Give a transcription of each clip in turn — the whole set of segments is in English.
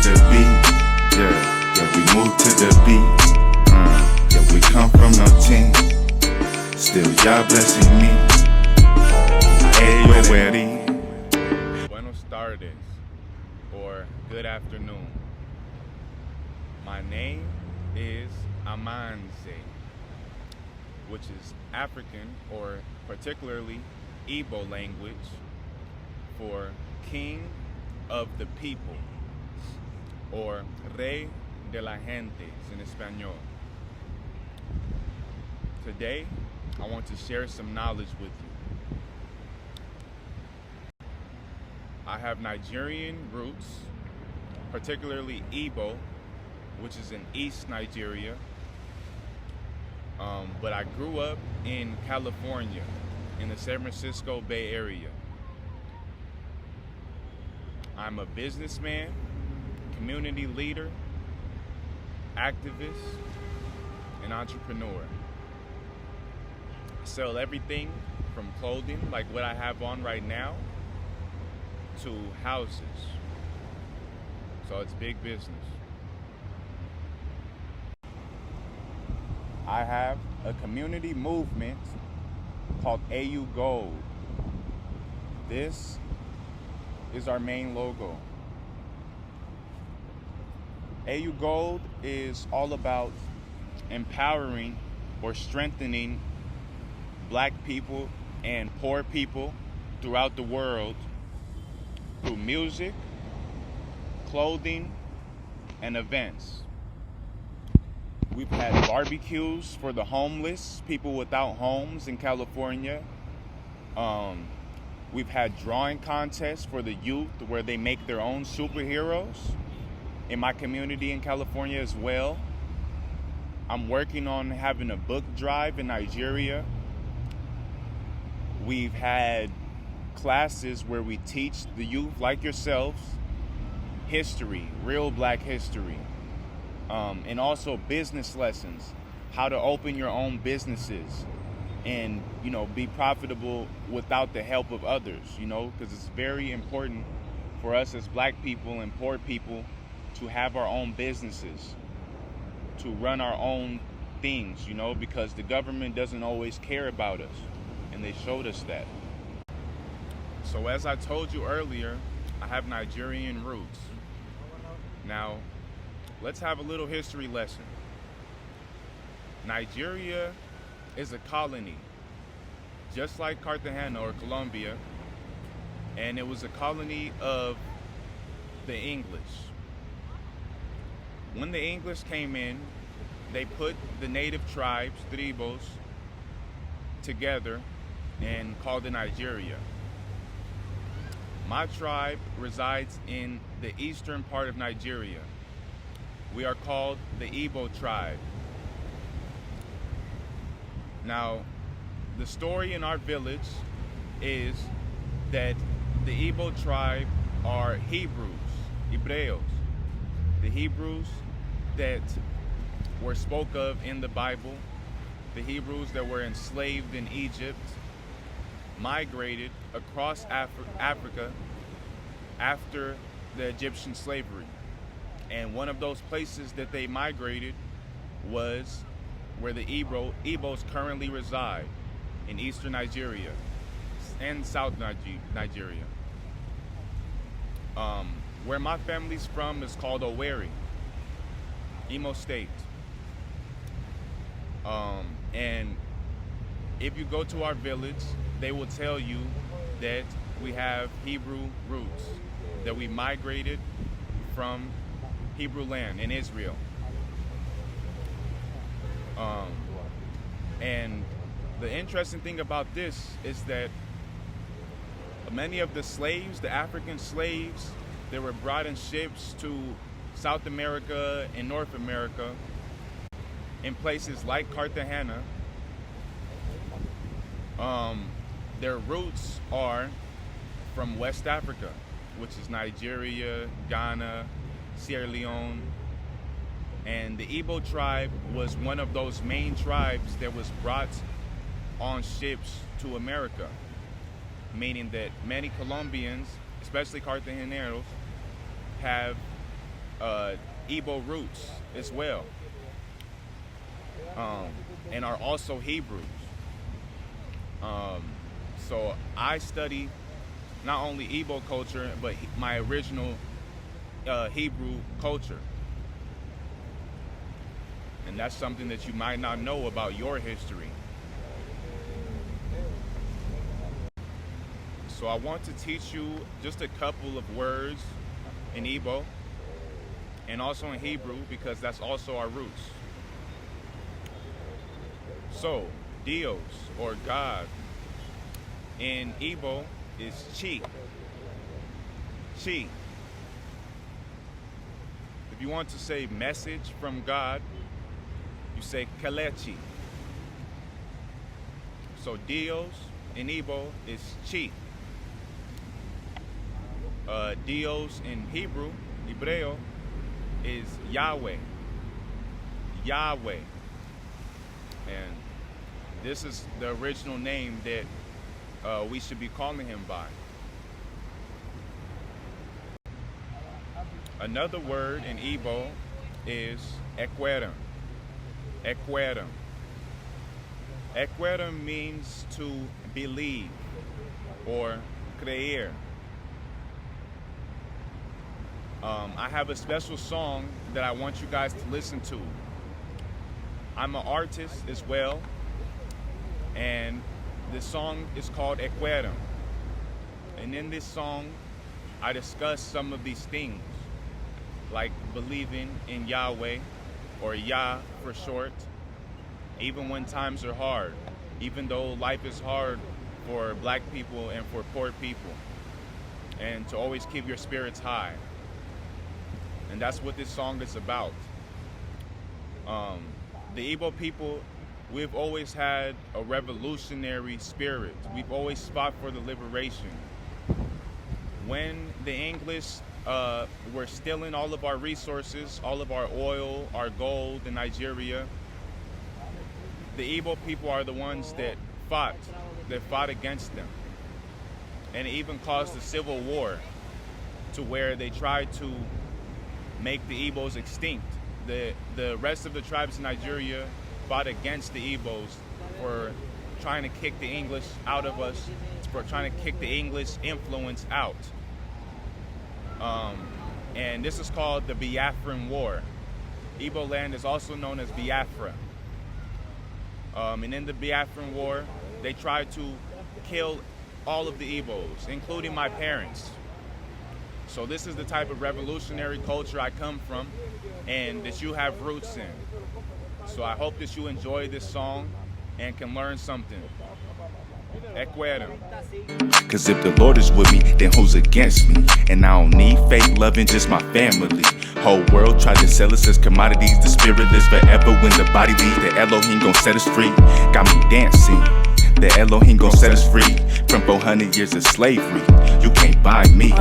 the beat. Yeah, we move to the beat. Yeah, we come from no team. Still, y'all blessing me. Hey, ready. Buenos tardes, or good afternoon. My name is Amanze, which is African, or particularly Igbo language, for King of the People, or Rey de la Gentes in Espanol. Today, I want to share some knowledge with you. I have Nigerian roots, particularly Igbo, which is in East Nigeria. But I grew up in California, in the San Francisco Bay Area. I'm a businessman, community leader, activist, and entrepreneur. I sell everything from clothing, like what I have on right now, to houses. So it's big business. I have a community movement called AU Gold. This is our main logo. AU Gold is all about empowering or strengthening Black people and poor people throughout the world through music, clothing, and events. We've had barbecues for the homeless, people without homes in California. We've had drawing contests for the youth where they make their own superheroes in my community in California as well. I'm working on having a book drive in Nigeria. We've had classes where we teach the youth like yourselves history, real Black history. And also business lessons, how to open your own businesses and, be profitable without the help of others, because it's very important for us as Black people and poor people to have our own businesses, to run our own things, because the government doesn't always care about us, and they showed us that. So as I told you earlier, I have Nigerian roots. Now, let's have a little history lesson. Nigeria is a colony, just like Cartagena or Colombia, and it was a colony of the English. When the English came in, they put the native tribes, tribos, together and called it Nigeria. My tribe resides in the eastern part of Nigeria. We are called the Igbo tribe. Now, the story in our village is that the Igbo tribe are Hebrews, Hebreos, the Hebrews that were spoke of in the Bible, the Hebrews that were enslaved in Egypt, migrated across Africa after the Egyptian slavery. And one of those places that they migrated was where the Igbos currently reside, in eastern Nigeria and south Nigeria. Where my family's from is called Owerri, Imo State. And if you go to our village, they will tell you that we have Hebrew roots, that we migrated from Hebrew land in Israel. And the interesting thing about this is that many of the slaves, the African slaves that were brought in ships to South America and North America, in places like Cartagena, their roots are from West Africa, which is Nigeria, Ghana, Sierra Leone. And the Igbo tribe was one of those main tribes that was brought on ships to America, meaning that many Colombians, especially Cartageneros, have Igbo roots as well, and are also Hebrews. So I study not only Igbo culture, but my original Hebrew culture. And that's something that you might not know about your history. So I want to teach you just a couple of words in Igbo and also in Hebrew, because that's also our roots. So, Dios, or God, in Igbo is Chi. Chi. If you want to say message from God, you say Kalechi. So Dios in Igbo is Chi. Dios in Hebrew, Hebreo, is Yahweh. Yahweh. And this is the original name that we should be calling him by. Another word in Igbo is Ekwerem. Ekwerem. Ekwerem means to believe or creer. I have a special song that I want you guys to listen to. I'm an artist as well, and the song is called Ekwerem. And in this song, I discuss some of these things, like believing in Yahweh, or Yah for short, even when times are hard, even though life is hard for black people and for poor people, and to always keep your spirits high. And that's what this song is about. The Igbo people, we've always had a revolutionary spirit. We've always fought for the liberation. When the English were stealing all of our resources, all of our oil, our gold in Nigeria, the Igbo people are the ones that fought against them. And it even caused a civil war, to where they tried to make the Igbos extinct. The rest of the tribes in Nigeria fought against the Igbos for trying to kick the English out of us, for trying to kick the English influence out. And this is called the Biafran War. Igbo land is also known as Biafra. And in the Biafran War, they tried to kill all of the Igbos, including my parents. So this is the type of revolutionary culture I come from and that you have roots in. So I hope that you enjoy this song and can learn something. Ekwerem. Cause if the Lord is with me, then who's against me? And I don't need fake loving, just my family. Whole world tried to sell us as commodities. The spirit lives forever when the body leaves. The Elohim gon' set us free. Got me dancing. The Elohim gon' set us free from 400 years of slavery. You can't buy me.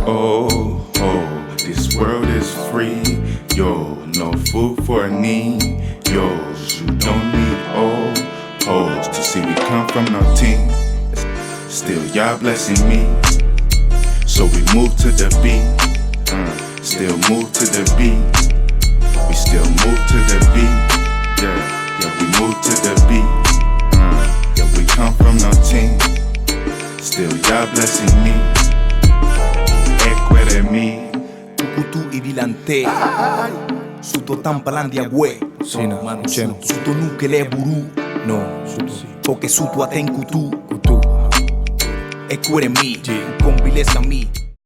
Oh, this world is free. Yo, no food for a need. Yo, you don't need hoes to see we come from no team. Still y'all blessing me. So we move to the beat. Still move to the beat. We still move to the beat. Yeah, we move to the beat. Yeah, we come from no team. Still y'all blessing me. Ekweremi. Tukutu ibilante. Suto tampalan dia we. Sina, mano, cheno. Suto nukele buru. No, suto. Porque suto aten kutu. Kutu. Ekweremi. Kombilesa mi.